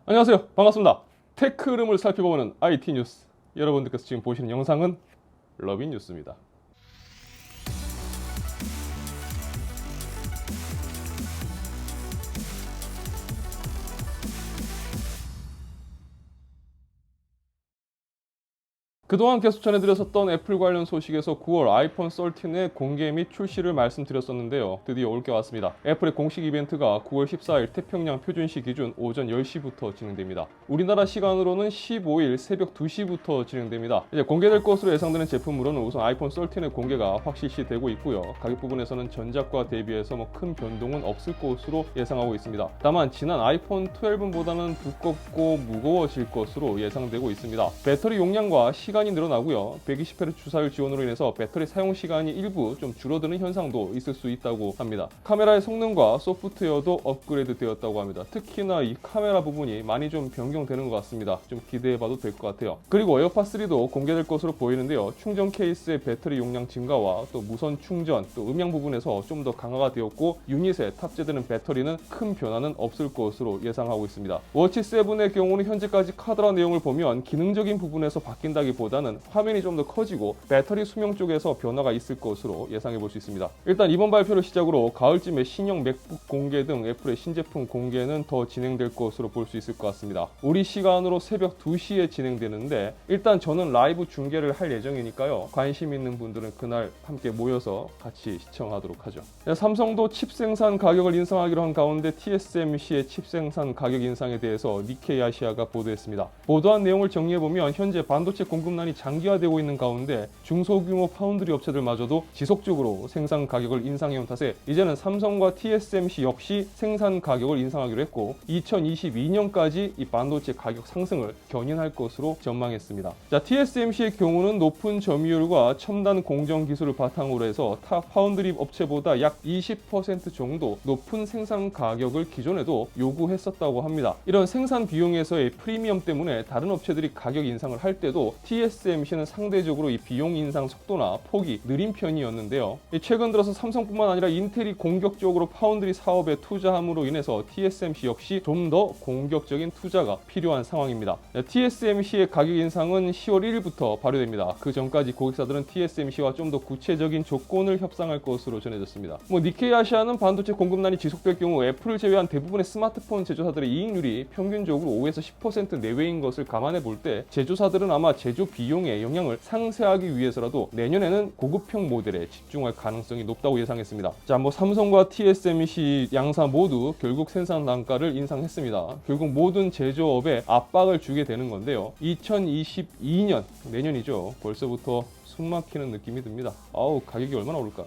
안녕하세요. 반갑습니다. 테크 흐름을 살펴보는 IT 뉴스. 여러분들께서 지금 보시는 영상은 러빈 뉴스입니다. 그동안 계속 전해드렸었던 애플 관련 소식에서 9월 아이폰 13의 공개 및 출시를 말씀드렸었는데요. 드디어 올 게 왔습니다. 애플의 공식 이벤트가 9월 14일 태평양 표준시 기준 오전 10시부터 진행됩니다. 우리나라 시간으로는 15일 새벽 2시부터 진행됩니다. 이제 공개될 것으로 예상되는 제품으로는 우선 아이폰 13의 공개가 확실시되고 있고요. 가격 부분에서는 전작과 대비해서 큰 변동은 없을 것으로 예상하고 있습니다. 다만 지난 아이폰 12보다는 두껍고 무거워질 것으로 예상되고 있습니다. 배터리 용량과 시간이 늘어나고요. 120Hz 주사율 지원으로 인해서 배터리 사용 시간이 일부 좀 줄어드는 현상도 있을 수 있다고 합니다. 카메라의 성능과 소프트웨어도 업그레이드 되었다고 합니다. 특히나 이 카메라 부분이 많이 좀 변경되는 것 같습니다. 좀 기대해봐도 될 것 같아요. 그리고 에어팟 3도 공개될 것으로 보이는데요. 충전 케이스의 배터리 용량 증가와 또 무선 충전, 또 음향 부분에서 좀 더 강화가 되었고 유닛에 탑재되는 배터리는 큰 변화는 없을 것으로 예상하고 있습니다. 워치 7의 경우는 현재까지 카더라 내용을 보면 기능적인 부분에서 바뀐다기보다는 화면이 좀 더 커지고 배터리 수명 쪽에서 변화가 있을 것으로 예상해 볼 수 있습니다. 일단 이번 발표를 시작으로 가을쯤에 신형 맥북 공개 등 애플의 신제품 공개는 더 진행될 것으로 볼 수 있을 것 같습니다. 우리 시간으로 새벽 2시에 진행되는데 일단 저는 라이브 중계를 할 예정이니까요. 관심 있는 분들은 그날 함께 모여서 같이 시청하도록 하죠. 삼성도 칩 생산 가격을 인상하기로 한 가운데 TSMC의 칩 생산 가격 인상에 대해서 니케이 아시아가 보도했습니다. 보도한 내용을 정리해보면 현재 반도체 공급난이 장기화되고 있는 가운데 중소규모 파운드리 업체들마저도 지속적으로 생산 가격을 인상해온 탓에 이제는 삼성과 TSMC 역시 생산 가격을 인상하기로 했고 2022년까지 이 반도체 가격 상승을 견인할 것으로 전망했습니다. TSMC의 경우는 높은 점유율과 첨단 공정 기술을 바탕으로 해서 타 파운드리 업체보다 약 20% 정도 높은 생산 가격을 기존에도 요구했었다고 합니다. 이런 생산 비용에서의 프리미엄 때문에 다른 업체들이 가격 인상을 할 때도 TSMC는 상대적으로 이 비용 인상 속도나 폭이 느린 편이었는데요. 최근 들어서 삼성뿐만 아니라 인텔이 공격적으로 파운드리 사업에 투자함으로 인해서 TSMC 역시 좀 더 공격적인 투자가 필요한 상황입니다. TSMC의 가격 인상은 10월 1일부터 발효됩니다. 그 전까지 고객사들은 TSMC와 좀 더 구체적인 조건을 협상할 것으로 전해졌습니다. 니케이 아시아는 반도체 공급난이 지속될 경우 애플을 제외한 대부분의 스마트폰 제조사들의 이익률이 평균적으로 5에서 10% 내외인 것을 감안해 볼 때 제조사들은 아마 제조 비용의 영향을 상쇄하기 위해서라도 내년에는 고급형 모델에 집중할 가능성이 높다고 예상했습니다. 삼성과 TSMC 양사 모두 결국 생산 단가를 인상했습니다. 결국 모든 제조업에 압박을 주게 되는 건데요. 2022년 내년이죠. 벌써부터 숨막히는 느낌이 듭니다. 가격이 얼마나 오를까?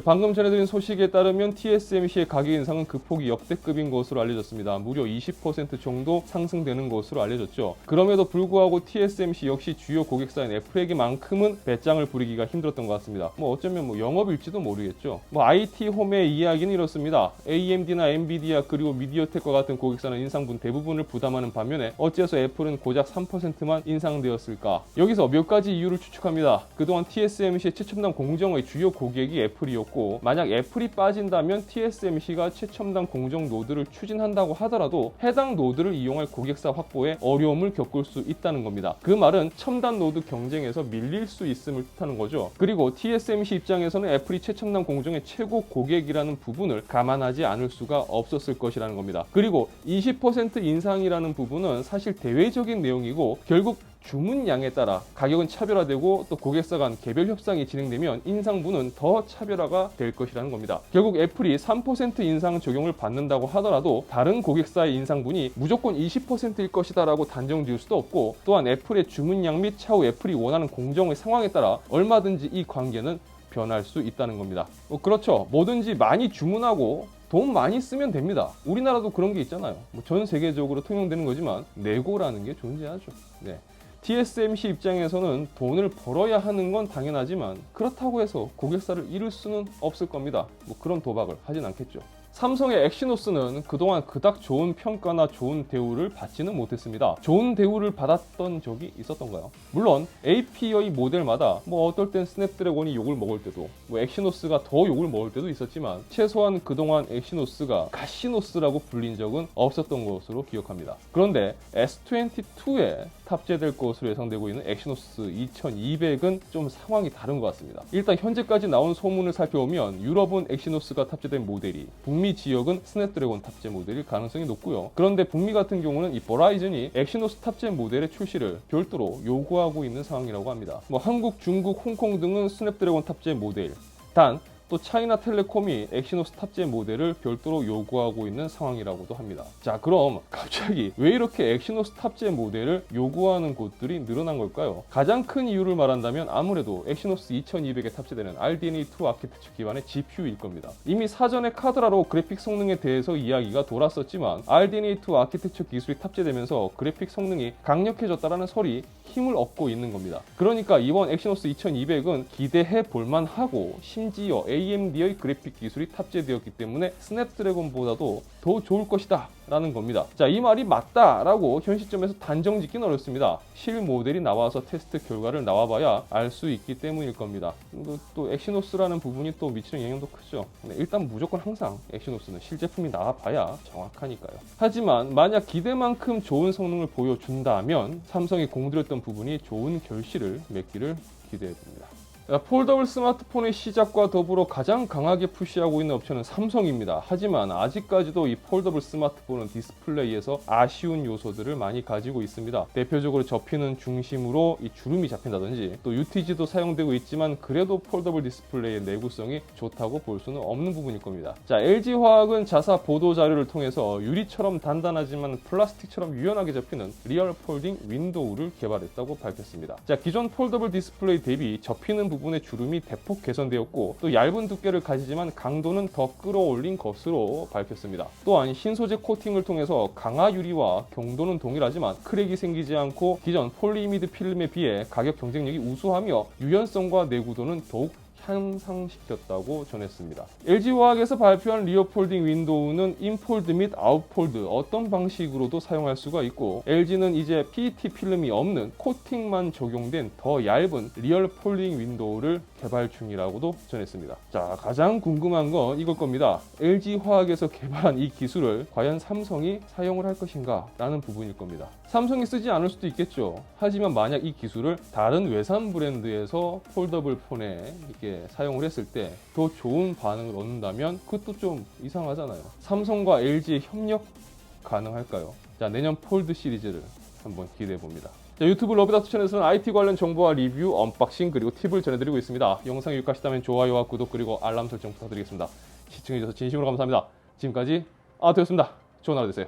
방금 전해드린 소식에 따르면 TSMC의 가격 인상은 그 폭이 역대급인 것으로 알려졌습니다. 무려 20% 정도 상승되는 것으로 알려졌죠. 그럼에도 불구하고 TSMC 역시 주요 고객사인 애플에게만큼은 배짱을 부리기가 힘들었던 것 같습니다. 어쩌면 영업일지도 모르겠죠. IT 홈의 이야기는 이렇습니다. AMD나 엔비디아 그리고 미디어텍과 같은 고객사는 인상분 대부분을 부담하는 반면에 어째서 애플은 고작 3%만 인상되었을까? 여기서 몇 가지 이유를 추측합니다. 그동안 TSMC의 최첨단 공정의 주요 고객이 애플이었고 만약 애플이 빠진다면 TSMC가 최첨단 공정 노드를 추진한다고 하더라도 해당 노드를 이용할 고객사 확보에 어려움을 겪을 수 있다는 겁니다. 그 말은 첨단 노드 경쟁에서 밀릴 수 있음을 뜻하는 거죠. 그리고 TSMC 입장에서는 애플이 최첨단 공정의 최고 고객이라는 부분을 감안하지 않을 수가 없었을 것이라는 겁니다. 그리고 20% 인상이라는 부분은 사실 대외적인 내용이고 결국 주문량에 따라 가격은 차별화되고 또 고객사 간 개별 협상이 진행되면 인상분은 더 차별화가 될 것이라는 겁니다. 결국 애플이 3% 인상 적용을 받는다고 하더라도 다른 고객사의 인상분이 무조건 20%일 것이다라고 단정 지을 수도 없고 또한 애플의 주문량 및 차후 애플이 원하는 공정의 상황에 따라 얼마든지 이 관계는 변할 수 있다는 겁니다. 그렇죠. 뭐든지 많이 주문하고 돈 많이 쓰면 됩니다. 우리나라도 그런 게 있잖아요. 전 세계적으로 통용되는 거지만 내고라는 게 존재하죠. TSMC 입장에서는 돈을 벌어야 하는 건 당연하지만 그렇다고 해서 고객사를 잃을 수는 없을 겁니다. 그런 도박을 하진 않겠죠. 삼성의 엑시노스는 그동안 그닥 좋은 평가나 좋은 대우를 받지는 못했습니다. 좋은 대우를 받았던 적이 있었던가요? 물론 AP의 모델마다 어떨 땐 스냅드래곤이 욕을 먹을 때도 엑시노스가 더 욕을 먹을 때도 있었지만 최소한 그동안 엑시노스가 가시노스라고 불린 적은 없었던 것으로 기억합니다. 그런데 S22에 탑재될 것으로 예상되고 있는 엑시노스 2200은 좀 상황이 다른 것 같습니다. 일단 현재까지 나온 소문을 살펴보면 유럽은 엑시노스가 탑재된 모델이, 북미 지역은 스냅드래곤 탑재 모델일 가능성이 높고요. 그런데 북미 같은 경우는 이 버라이즌이 엑시노스 탑재 모델의 출시를 별도로 요구하고 있는 상황이라고 합니다. 한국, 중국, 홍콩 등은 스냅드래곤 탑재 모델, 단 또 차이나텔레콤이 엑시노스 탑재 모델을 별도로 요구하고 있는 상황이라고도 합니다. 자, 그럼 갑자기 왜 이렇게 엑시노스 탑재 모델을 요구하는 곳들이 늘어난 걸까요? 가장 큰 이유를 말한다면 아무래도 엑시노스 2200에 탑재되는 RDNA2 아키텍처 기반의 GPU일 겁니다. 이미 사전에 카드라로 그래픽 성능에 대해서 이야기가 돌았었지만 RDNA2 아키텍처 기술이 탑재되면서 그래픽 성능이 강력해졌다라는 설이 힘을 얻고 있는 겁니다. 그러니까 이번 엑시노스 2200은 기대해 볼만하고, 심지어 AMD의 그래픽 기술이 탑재되었기 때문에 스냅드래곤보다도 더 좋을 것이다 라는 겁니다. 자, 이 말이 맞다라고 현 시점에서 단정 짓기는 어렵습니다. 실 모델이 나와서 테스트 결과를 나와봐야 알 수 있기 때문일 겁니다. 또 엑시노스라는 부분이 또 미치는 영향도 크죠. 일단 무조건 항상 엑시노스는 실제품이 나와봐야 정확하니까요. 하지만 만약 기대만큼 좋은 성능을 보여준다면 삼성이 공들였던 부분이 좋은 결실을 맺기를 기대해봅니다. 폴더블 스마트폰의 시작과 더불어 가장 강하게 푸시하고 있는 업체는 삼성입니다. 하지만 아직까지도 이 폴더블 스마트폰은 디스플레이에서 아쉬운 요소들을 많이 가지고 있습니다. 대표적으로 접히는 중심으로 이 주름이 잡힌다든지, 또 UTG도 사용되고 있지만 그래도 폴더블 디스플레이의 내구성이 좋다고 볼 수는 없는 부분일 겁니다. 자, LG화학은 자사 보도 자료를 통해서 유리처럼 단단하지만 플라스틱처럼 유연하게 접히는 리얼 폴딩 윈도우를 개발했다고 밝혔습니다. 자, 기존 폴더블 디스플레이 대비 접히는 부분의 주름이 대폭 개선되었고, 또 얇은 두께를 가지지만 강도는 더 끌어올린 것으로 밝혔습니다. 또한 신소재 코팅을 통해서 강화 유리와 경도는 동일하지만 크랙이 생기지 않고 기존 폴리이미드 필름에 비해 가격 경쟁력이 우수하며 유연성과 내구도는 더욱 향상시켰다고 전했습니다. LG화학에서 발표한 리어 폴딩 윈도우는 인폴드 및 아웃폴드 어떤 방식으로도 사용할 수가 있고, LG는 이제 PET 필름이 없는 코팅만 적용된 더 얇은 리얼 폴딩 윈도우를 개발 중이라고도 전했습니다. 자, 가장 궁금한 건 이걸 겁니다. LG화학에서 개발한 이 기술을 과연 삼성이 사용을 할 것인가 라는 부분일 겁니다. 삼성이 쓰지 않을 수도 있겠죠. 하지만 만약 이 기술을 다른 외산 브랜드에서 폴더블 폰에 이렇게 사용을 했을 때 더 좋은 반응을 얻는다면 그것도 좀 이상하잖아요. 삼성과 LG의 협력 가능할까요? 자, 내년 폴드 시리즈를 한번 기대해 봅니다. 자, 유튜브 러브다투 채널에서는 IT 관련 정보와 리뷰, 언박싱, 그리고 팁을 전해드리고 있습니다. 영상이 유익하시다면 좋아요와 구독, 그리고 알람 설정 부탁드리겠습니다. 시청해주셔서 진심으로 감사합니다. 지금까지 아트였습니다. 좋은 하루 되세요.